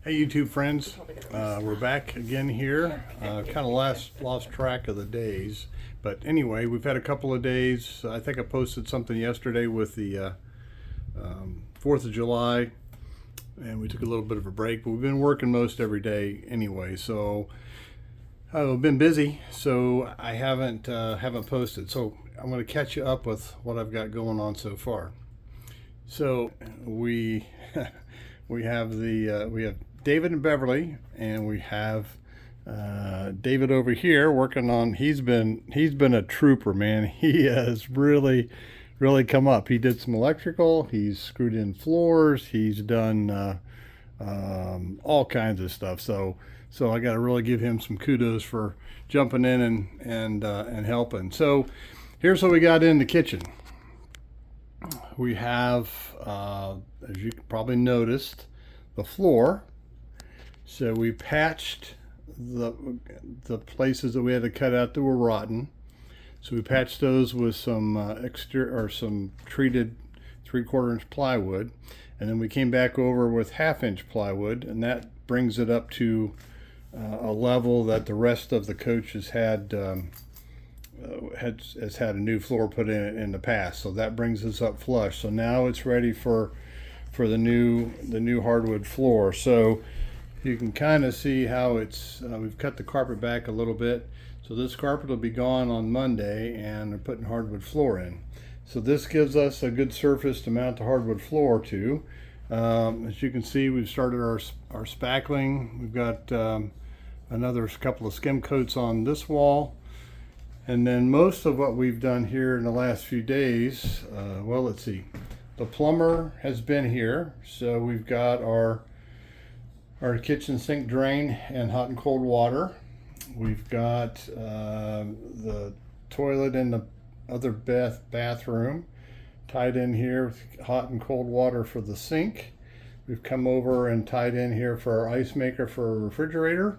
Hey YouTube friends, we're back again here. Kind of lost track of the days, but anyway, we've had a couple of days. I think I posted something yesterday with the 4th of July, and we took a little bit of a break, but we've been working most every day anyway, so I've been busy, so I haven't posted. So I'm going to catch you up with what I've got going on so far. So we we have David and Beverly, and we have David over here working on. He's been a trooper, man. He has really come up. He did some electrical. He's screwed in floors. He's done all kinds of stuff. So I got to really give him some kudos for jumping in and helping. So here's what we got in the kitchen. We have, as you probably noticed, the floor. So we patched the places that we had to cut out that were rotten. So we patched those with some some treated 3/4 inch plywood, and then we came back over with 1/2 inch plywood, and that brings it up to a level that the rest of the coach has had a new floor put in it in the past. So that brings us up flush. So now it's ready for the new hardwood floor. So you can kind of see how it's we've cut the carpet back a little bit. So this carpet will be gone on Monday, and they're putting hardwood floor in. So this gives us a good surface to mount the hardwood floor to. As you can see, we've started our spackling. We've got another couple of skim coats on this wall. And then most of what we've done here in the last few days, well, let's see. The plumber has been here. So we've got our kitchen sink drain and hot and cold water. We've got the toilet in the other bathroom tied in here with hot and cold water for the sink. We've come over and tied in here for our ice maker for a refrigerator.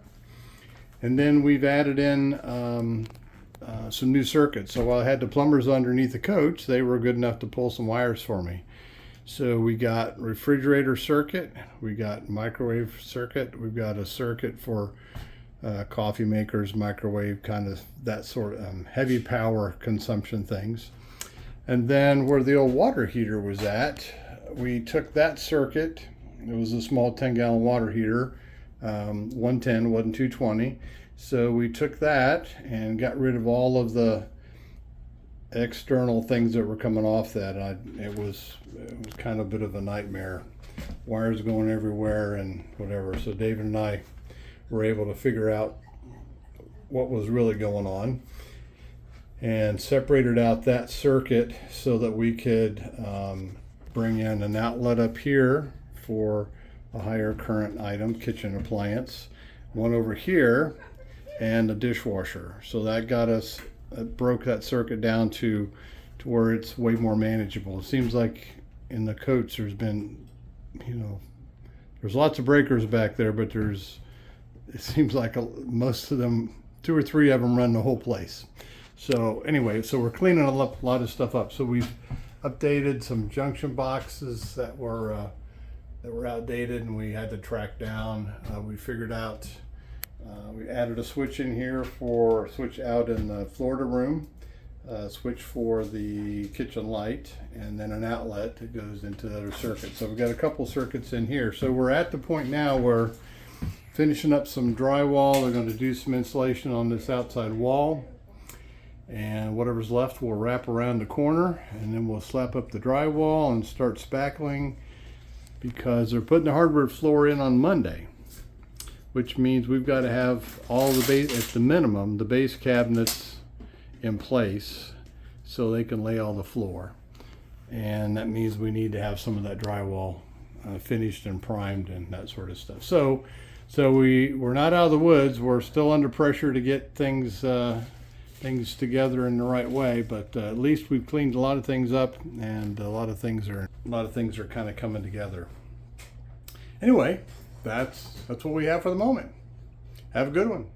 And then we've added in some new circuits. So while I had the plumbers underneath the coach, they were good enough to pull some wires for me. So we got refrigerator circuit, we got microwave circuit, we've got a circuit for coffee makers, microwave, kind of that sort of heavy power consumption things. And then where the old water heater was at, we took that circuit. It was a small 10-gallon water heater, 110, wasn't 220. So we took that and got rid of all of the external things that were coming off that. It was kind of a bit of a nightmare. Wires going everywhere and whatever. So David and I were able to figure out what was really going on and separated out that circuit so that we could bring in an outlet up here for a higher current item, kitchen appliance, one over here, and a dishwasher. So that got us, broke that circuit down to where it's way more manageable. It seems like in the coach there's been, there's lots of breakers back there, but it seems like most of them, 2 or 3 of them run the whole place. So anyway, so we're cleaning a lot of stuff up. So we've updated some junction boxes that were outdated and we had to track down. We figured out, we added a switch in here for switch out in the Florida room, switch for the kitchen light, and then an outlet that goes into the other circuit. So we've got a couple circuits in here. So we're at the point now where finishing up some drywall. They're going to do some insulation on this outside wall, and whatever's left we'll wrap around the corner, and then we'll slap up the drywall and start spackling, because they're putting the hardwood floor in on Monday, which means we've got to have all the base, at the minimum, the base cabinets in place so they can lay all the floor. And that means we need to have some of that drywall finished and primed and that sort of stuff. So we're not out of the woods. We're still under pressure to get things together in the right way, but at least we've cleaned a lot of things up, and a lot of things are kind of coming together. Anyway, that's what we have for the moment. Have a good one.